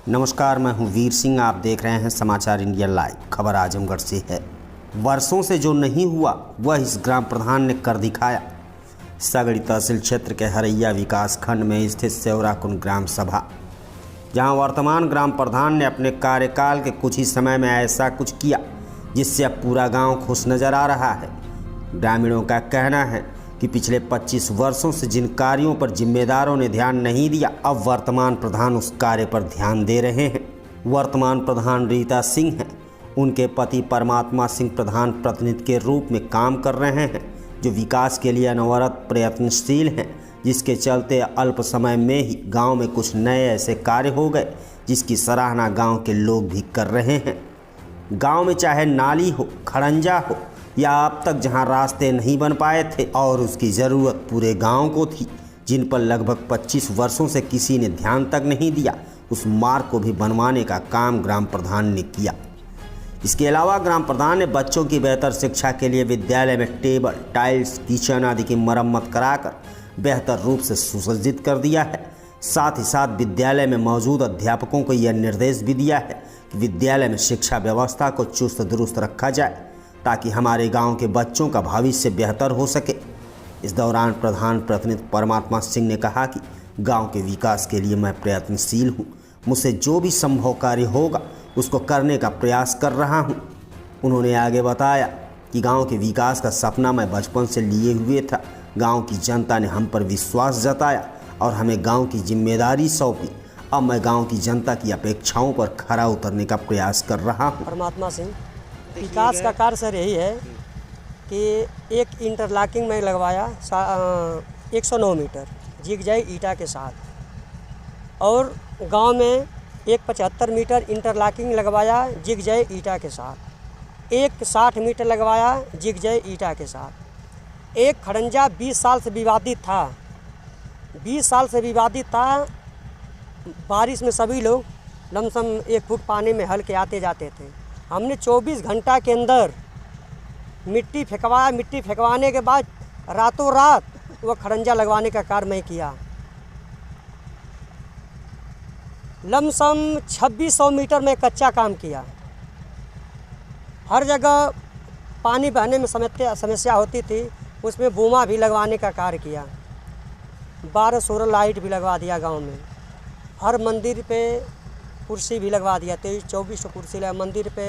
नमस्कार, मैं हूं वीर सिंह। आप देख रहे हैं समाचार इंडिया लाइव। खबर आजमगढ़ से है। वर्षों से जो नहीं हुआ वह इस ग्राम प्रधान ने कर दिखाया। सगड़ी तहसील क्षेत्र के हरैया विकास खंड में स्थित सेवराकुंड ग्राम सभा, जहां वर्तमान ग्राम प्रधान ने अपने कार्यकाल के कुछ ही समय में ऐसा कुछ किया जिससे अब पूरा गांव खुश नजर आ रहा है। ग्रामीणों का कहना है कि पिछले 25 वर्षों से जिन कार्यों पर जिम्मेदारों ने ध्यान नहीं दिया, अब वर्तमान प्रधान उस कार्य पर ध्यान दे रहे हैं। वर्तमान प्रधान रीता सिंह हैं। उनके पति परमात्मा सिंह प्रधान प्रतिनिधि के रूप में काम कर रहे हैं, जो विकास के लिए अनवरत प्रयत्नशील हैं, जिसके चलते अल्प समय में ही गांव में कुछ नए ऐसे कार्य हो गए जिसकी सराहना गांव के लोग भी कर रहे हैं। गांव में चाहे नाली हो, खड़ंजा हो या अब तक जहां रास्ते नहीं बन पाए थे और उसकी ज़रूरत पूरे गांव को थी, जिन पर लगभग 25 वर्षों से किसी ने ध्यान तक नहीं दिया, उस मार्ग को भी बनवाने का काम ग्राम प्रधान ने किया। इसके अलावा ग्राम प्रधान ने बच्चों की बेहतर शिक्षा के लिए विद्यालय में टेबल, टाइल्स, किचन आदि की मरम्मत कराकर बेहतर रूप से सुसज्जित कर दिया है। साथ ही साथ विद्यालय में मौजूद अध्यापकों को यह निर्देश भी दिया है कि विद्यालय में शिक्षा व्यवस्था को चुस्त दुरुस्त रखा जाए ताकि हमारे गांव के बच्चों का भविष्य बेहतर हो सके। इस दौरान प्रधान प्रतिनिधि परमात्मा सिंह ने कहा कि गांव के विकास के लिए मैं प्रयत्नशील हूं, मुझसे जो भी संभव कार्य होगा उसको करने का प्रयास कर रहा हूं। उन्होंने आगे बताया कि गांव के विकास का सपना मैं बचपन से लिए हुए था। गांव की जनता ने हम पर विश्वास जताया और हमें गांव की जिम्मेदारी सौंपी। अब मैं गांव की जनता की अपेक्षाओं पर खरा उतरने का प्रयास कर रहा हूं। परमात्मा सिंह, विकास का कार्य सर यही है कि एक इंटरलॉकिंग में लगवाया 109 मीटर जिग जाए ईटा के साथ, और गांव में एक 75 मीटर इंटरलॉकिंग लगवाया जिग जाए ईटा के साथ, एक 60 मीटर लगवाया जिग जाए ईटा के साथ। एक खड़ंजा 20 साल से विवादित था, 20 साल से विवादित था। बारिश में सभी लोग लमसम 1 फुट पानी में हल के आते जाते थे। हमने 24 घंटा के अंदर मिट्टी फेंकवाया। मिट्टी फेंकवाने के बाद रातों रात वह खड़ंजा लगवाने का कार्य मैं किया। लमसम 2600 मीटर में कच्चा काम किया। हर जगह पानी बहने में समस्या होती थी, उसमें बोमा भी लगवाने का कार्य किया। 12-16 लाइट भी लगवा दिया गांव में। हर मंदिर पे कुर्सी भी लगवा दिया, 23-24 कुर्सी लगा। मंदिर पे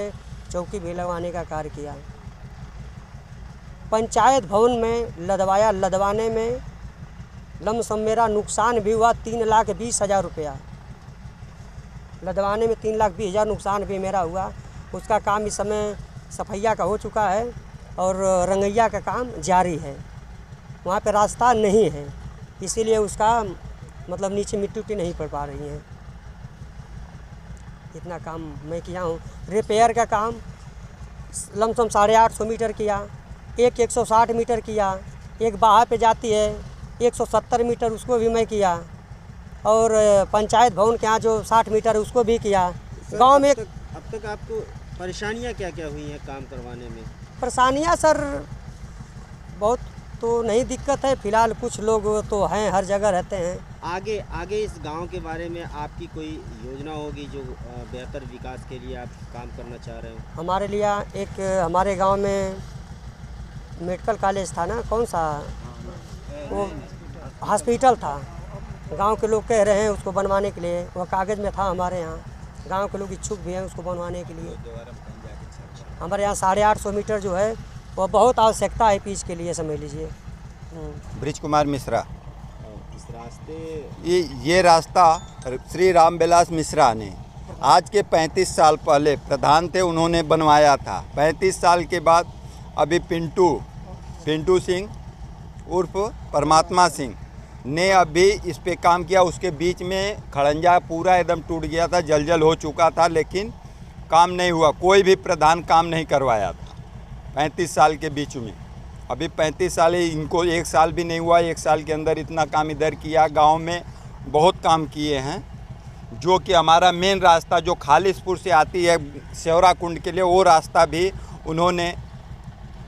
चौकी भी लगवाने का कार्य किया। पंचायत भवन में लदवाया। लदवाने में लमसम मेरा नुकसान भी हुआ 3,20,000 रुपया। लदवाने में 3,20,000 नुकसान भी मेरा हुआ। उसका काम इस समय सफैया का हो चुका है और रंगैया का काम जारी है। वहाँ पे रास्ता नहीं है, इसीलिए उसका मतलब नीचे मिट्टी उट्टी नहीं पड़ पा रही है। इतना काम मैं किया हूँ। रिपेयर का काम लमसम 850 मीटर किया, एक 160 मीटर किया, एक बाहर पे जाती है 170 मीटर, उसको भी मैं किया। और पंचायत भवन के यहाँ जो 60 मीटर है उसको भी किया। गांव में अब तक आपको परेशानियां क्या क्या हुई हैं काम करवाने में? परेशानियाँ सर बहुत तो नहीं दिक्कत है फिलहाल। कुछ लोग तो हैं, हर जगह रहते हैं। आगे इस गांव के बारे में आपकी कोई योजना होगी जो बेहतर विकास के लिए आप काम करना चाह रहे हो? हमारे लिए एक हमारे गांव में मेडिकल कॉलेज था ना, कौन सा वो हॉस्पिटल था। गांव के लोग कह रहे हैं उसको बनवाने के लिए, वह कागज़ में था हमारे यहाँ। गांव के लोग इच्छुक भी हैं उसको बनवाने के लिए। हमारे यहाँ 850 मीटर जो है वह बहुत आवश्यकता है पीच के लिए, समझ लीजिए। ब्रिज कुमार मिश्रा। इस रास्ते ये रास्ता श्री राम विलास मिश्रा ने आज के 35 साल पहले प्रधान थे, उन्होंने बनवाया था। 35 साल के बाद अभी पिंटू सिंह उर्फ परमात्मा सिंह ने अभी इस पे काम किया। उसके बीच में खड़ंजा पूरा एकदम टूट गया था, जलजल हो चुका था, लेकिन काम नहीं हुआ। कोई भी प्रधान काम नहीं करवाया था 35 साल के बीच में। अभी 35 साल इनको 1 साल भी नहीं हुआ। 1 साल के अंदर इतना काम इधर किया। गांव में बहुत काम किए हैं। जो कि हमारा मेन रास्ता जो खालिसपुर से आती है सेवराकुंड के लिए, वो रास्ता भी उन्होंने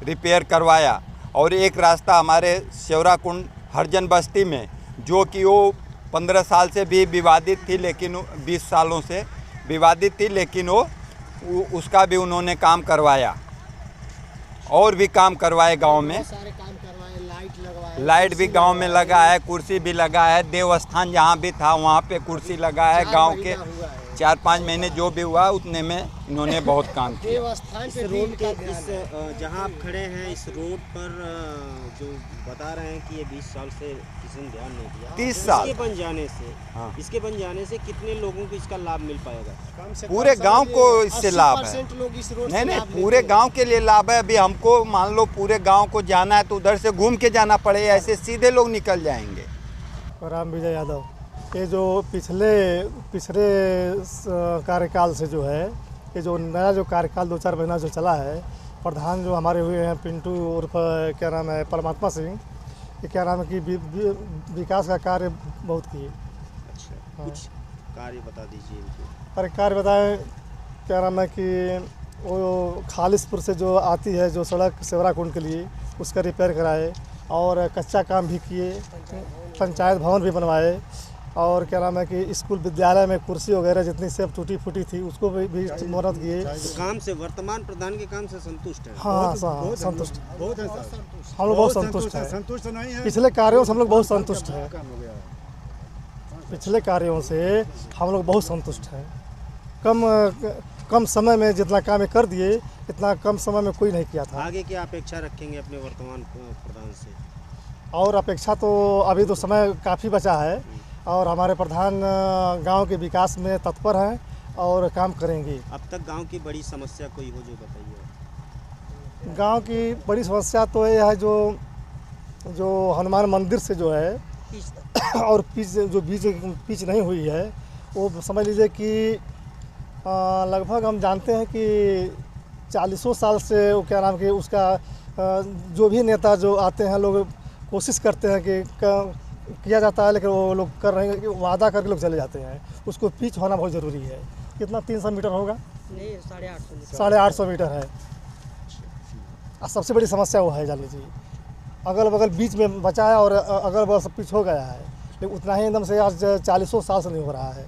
रिपेयर करवाया। और एक रास्ता हमारे सेवराकुंड हरजन बस्ती में जो कि वो 15 साल से भी विवादित थी, लेकिन 20 सालों से विवादित थी, लेकिन उसका भी उन्होंने काम करवाया और भी काम करवाए गांव में। सारे काम करवाए, लाइट लगवाए, लाइट भी गांव में लगा है, कुर्सी भी लगा है, देवस्थान जहाँ भी था वहाँ पे कुर्सी लगा है। गांव के 4-5 महीने जो भी हुआ उतने में इन्होंने बहुत काम किया। देवस्थान इस पे रोड भी के इस जहाँ आप खड़े हैं इस रोड पर जो बता रहे हैं कि ये 20 साल से किसी ने ध्यान नहीं दिया। 30 साल। इसके बन जाने से हाँ। इसके बन जाने से कितने लोगों को इसका लाभ मिल पाएगा? कम से पूरे कम गांव को समझिए इससे लाभ है। 80% लोग इस रोड नहीं से नहीं, लाभ पूरे लेते हैं। गांव के लिए लाभ है। अभी हमको मान लो पूरे गांव को जाना है तो उधर से घूम के जाना पड़े, ऐसे सीधे लोग निकल जाएंगे। राम विजय यादव, ये जो पिछले कार्यकाल से जो है, ये जो नया जो कार्यकाल 2-4 महीना जो चला है, प्रधान जो हमारे हुए हैं पिंटू उर्फ क्या नाम है परमात्मा सिंह, ये क्या नाम है कि विकास का कार्य बहुत किए। अच्छा, कुछ कार्य बता दीजिए इनके। अरे कार्य बताएं, क्या नाम है कि वो खालिसपुर से जो आती है जो सड़क सेवराकुंड के लिए, उसका रिपेयर कराए और कच्चा काम भी किए, पंचायत भवन भी बनवाए और क्या नाम है कि स्कूल विद्यालय में कुर्सी वगैरह जितनी सब टूटी फूटी थी उसको भी मरम्मत किए। तो काम से, वर्तमान प्रधान के काम से संतुष्ट है? हाँ संतुष्ट, बहुत हम लोग बहुत संतुष्ट हैं। संतुष्ट नहीं है, पिछले कार्यों से हम लोग बहुत संतुष्ट हैं। पिछले कार्यों से हम लोग बहुत संतुष्ट हैं। कम समय में जितना काम कर दिए इतना कम समय में कोई नहीं किया था। आगे क्या अपेक्षा रखेंगे अपने वर्तमान प्रधान से? और अपेक्षा तो अभी तो समय काफ़ी बचा है और हमारे प्रधान गांव के विकास में तत्पर हैं और काम करेंगे। अब तक गांव की बड़ी समस्या कोई हो जो बताइए। गांव की बड़ी समस्या तो ये है जो हनुमान मंदिर से जो है और पिच नहीं हुई है, वो समझ लीजिए कि लगभग हम जानते हैं कि 40 साल से वो क्या नाम कि उसका जो भी नेता जो आते हैं लोग कोशिश करते हैं कि किया जाता है, लेकिन वो लोग कर रहे हैं कि वादा करके लोग चले जाते हैं। उसको पिच होना बहुत ज़रूरी है। कितना 300 मीटर होगा? नहीं, 850 850 मीटर है। और सबसे बड़ी समस्या वो है, जान लीजिए अगल बगल बीच में बचा है और अगल बगल सब पिच हो गया है, लेकिन उतना ही एकदम से आज 40 साल से नहीं हो रहा है।